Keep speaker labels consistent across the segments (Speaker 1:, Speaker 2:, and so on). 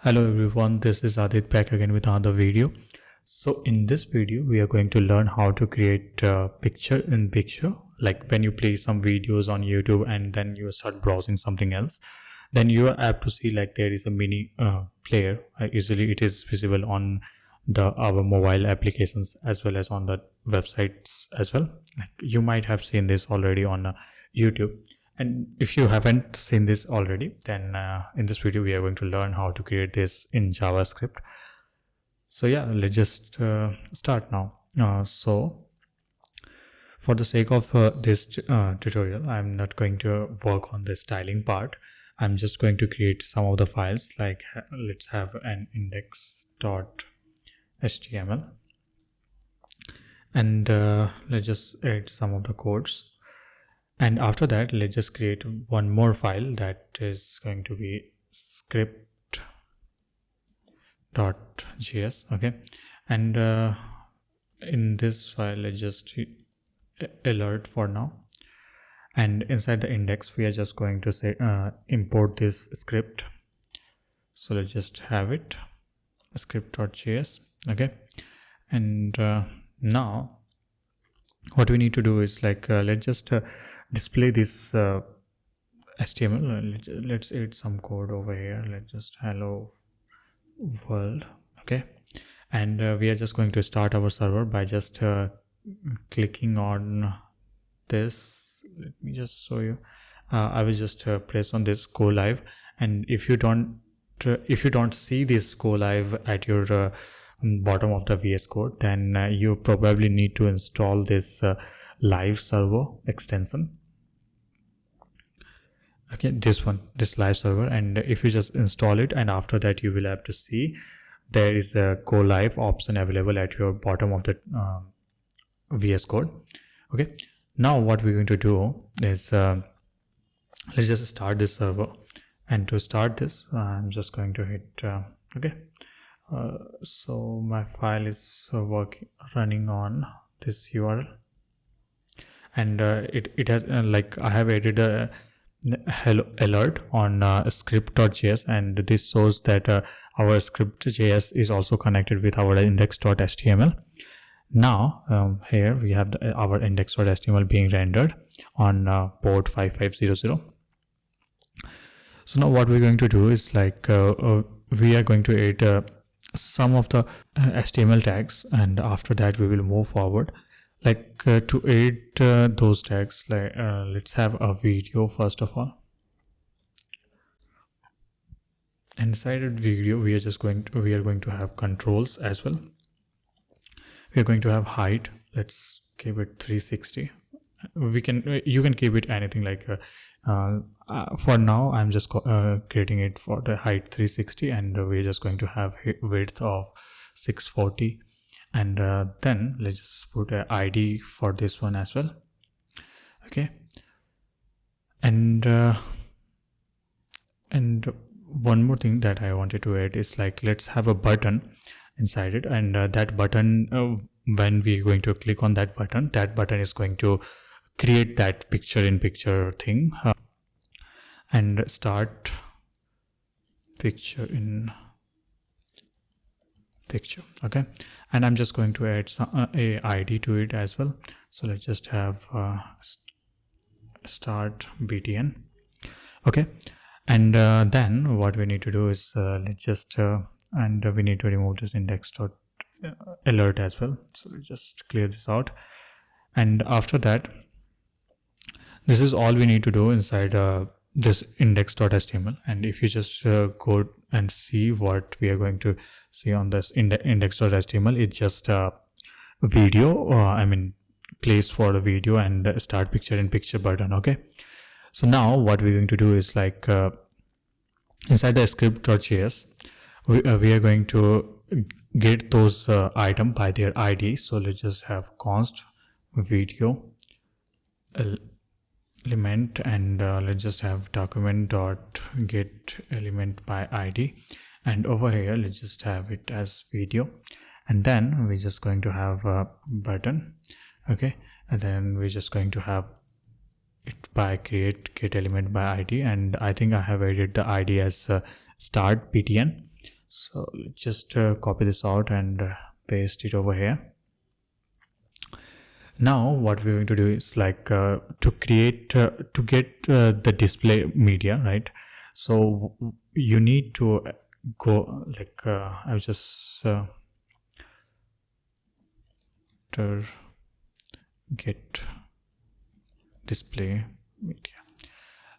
Speaker 1: Hello everyone, this is Adit back again with another video. So in this video we are going to learn how to create picture in picture. Like when you play some videos on YouTube and then you start browsing something else, then you are apt to see like there is a mini player. Usually it is visible on our mobile applications as well as on the websites as well. Like you might have seen this already on YouTube. And if you haven't seen this already, then in this video we are going to learn how to create this in JavaScript. So yeah, let's just start now. So for the sake of this tutorial, I'm not going to work on the styling part. I'm just going to create some of the files, like let's have an index.html, and let's just add some of the codes. And after that, let's just create one more file that is going to be script.js. Okay, and in this file, let's just alert for now. And inside the index, we are just going to say import this script. So let's just have it script.js. Okay, and now what we need to do is like let's just display this HTML. Let's add some code over here. Let's just hello world. Okay, and we are just going to start our server by just clicking on this. Let me just show you. I will just press on this go live, and if you don't see this go live at your bottom of the VS Code, then you probably need to install this live server extension. Okay, this live server, and if you just install it, and after that you will have to see there is a go live option available at your bottom of the VS Code. Okay, now what we're going to do is let's just start this server, and to start this I'm just going to hit okay. So my file is running on this URL, and it has like I have added a hello alert on script.js, and this shows that our script.js is also connected with our index.html. Now here we have our index.html being rendered on port 5500. So now what we're going to do is like we are going to add some of the HTML tags, and after that we will move forward. Like to add those tags, like let's have a video first of all. Inside the video we are going to have controls as well. We are going to have height. Let's keep it 360. You can keep it anything, like for now I'm just creating it for the height 360, and we're just going to have width of 640, and then let's just put an ID for this one as well. Okay, and one more thing that I wanted to add is like let's have a button inside it, and that button when we're going to click on that button is going to create that picture in picture thing, and start picture in picture. Okay, and I'm just going to add some a ID to it as well. So let's just have start btn. Okay, and then what we need to do is let's just and we need to remove this index.alert as well. So let's just clear this out, and after that this is all we need to do inside this index.html. And if you just go and see what we are going to see on this index.html, it's just a video, I mean place for the video and start picture in picture button. Okay, so now what we're going to do is like inside the script.js we are going to get those item by their ID. So let's just have const video element, and let's just have document dot get element by ID, and over here let's just have it as video, and then we're just going to have a button. Okay, and then we're just going to have it by get element by ID, and I think I have added the ID as start btn. So let's just copy this out and paste it over here. Now what we're going to do is like to create to get the display media, right? So you need to go like I'll just to get display media.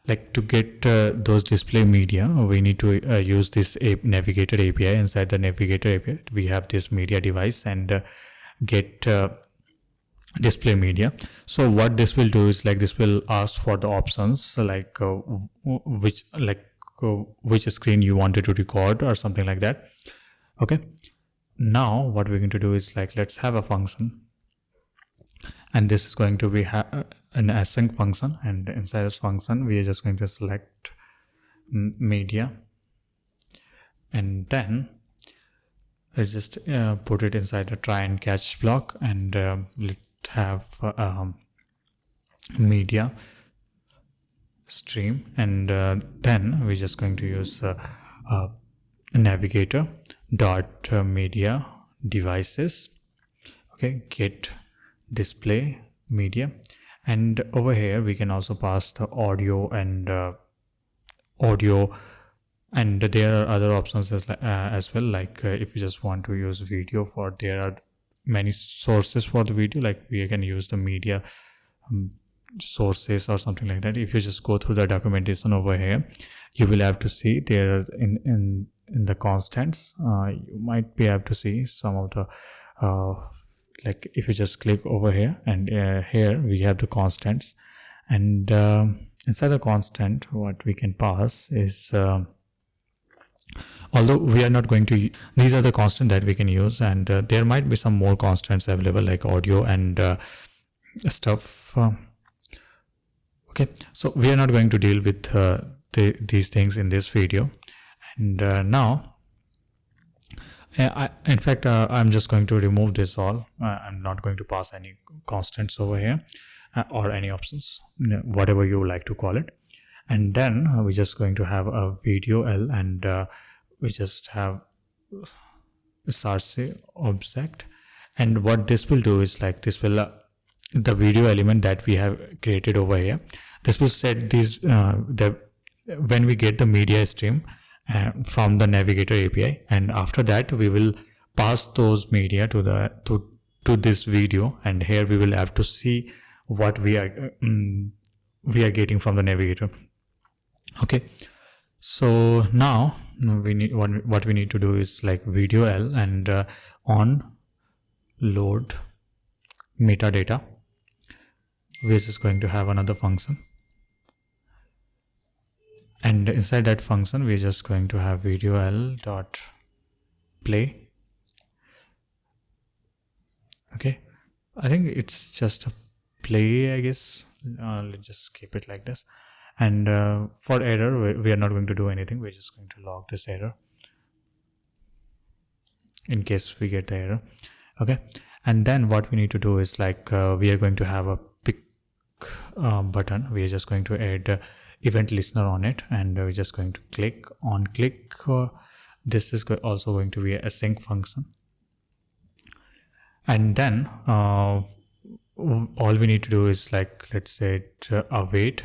Speaker 1: Like to get those display media, we need to use this navigator API. Inside the navigator API, we have this media device and get display media. So what this will do is like this will ask for the options like which screen you wanted to record or something like that. Okay, now what we're going to do is like let's have a function, and this is going to be an async function, and inside this function we are just going to select media, and then let's just put it inside the try and catch block, and let's have media stream, and then we're just going to use navigator dot media devices. Okay, get display media, and over here we can also pass the audio and and there are other options as well, like if you just want to use video, for there are many sources for the video, like we can use the media sources or something like that. If you just go through the documentation over here, you will have to see there in the constants, you might be able to see some of the like if you just click over here, and here we have the constants, and inside the constant what we can pass is although we are not going to, these are the constants that we can use, and there might be some more constants available like audio and stuff. Okay, so we are not going to deal with these things in this video, and now in fact I'm just going to remove this all. I'm not going to pass any constants over here or any options, whatever you like to call it, and then we're just going to have a video L, and we just have sarse object, and what this will do is like this will the video element that we have created over here, this will set these when we get the media stream from the navigator API, and after that we will pass those media to the to this video, and here we will have to see what we are getting from the navigator. Okay, so now we need what we need to do is like video L, and on load metadata, we're just going to have another function, and inside that function we're just going to have video L dot play. Okay, I think it's just a play, I guess. Let's just keep it like this, and for error we are not going to do anything, we're just going to log this error in case we get the error. Okay, and then what we need to do is like we are going to have a pick button. We are just going to add event listener on it, and we're just going to click on click. This is also going to be a sync function, and then all we need to do is like let's say await,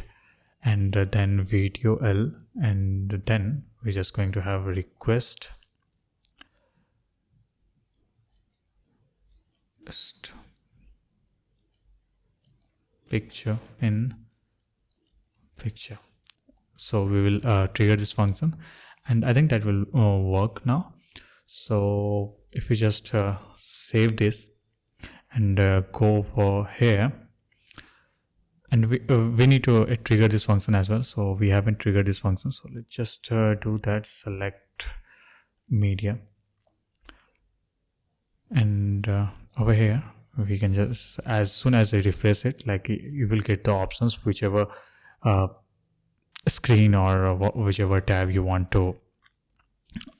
Speaker 1: and then video L, and then we're just going to have a request picture in picture. So we will trigger this function, and I think that will work now. So if we just save this and go for here, and we need to trigger this function as well, so we haven't triggered this function, so let's just do that. Select media, and over here we can just, as soon as I refresh it, like you will get the options, whichever screen or whichever tab you want to,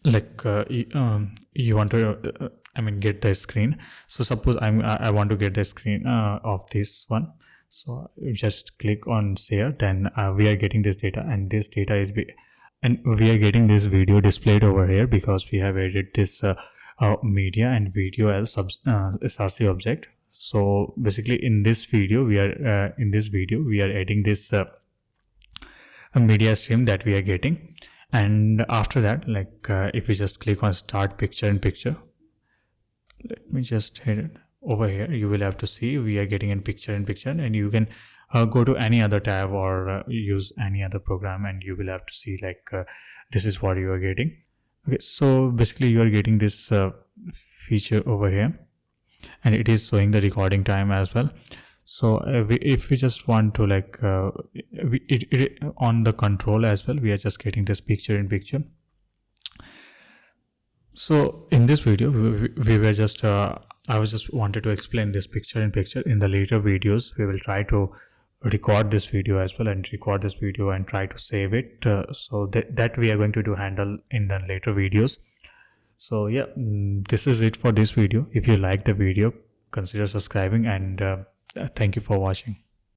Speaker 1: like you want to I mean get the screen. So suppose I want to get the screen of this one, so you just click on share, then we are getting this data, and this data and we are getting this video displayed over here because we have added this media and video as SRC object. So basically in this video we are adding this a media stream that we are getting. And after that, like if we just click on start picture in picture, let me just hit it over here, you will have to see we are getting in picture in picture, and you can go to any other tab or use any other program, and you will have to see like this is what you are getting. Okay, so basically you are getting this feature over here, and it is showing the recording time as well. So if we just want to like on the control as well, we are just getting this picture in picture. So in this video we were just I was just wanted to explain this picture in picture. In the later videos we will try to record this video as well, and record this video and try to save it, so that we are going to do handle in the later videos. So yeah, this is it for this video. If you like the video, consider subscribing, and thank you for watching.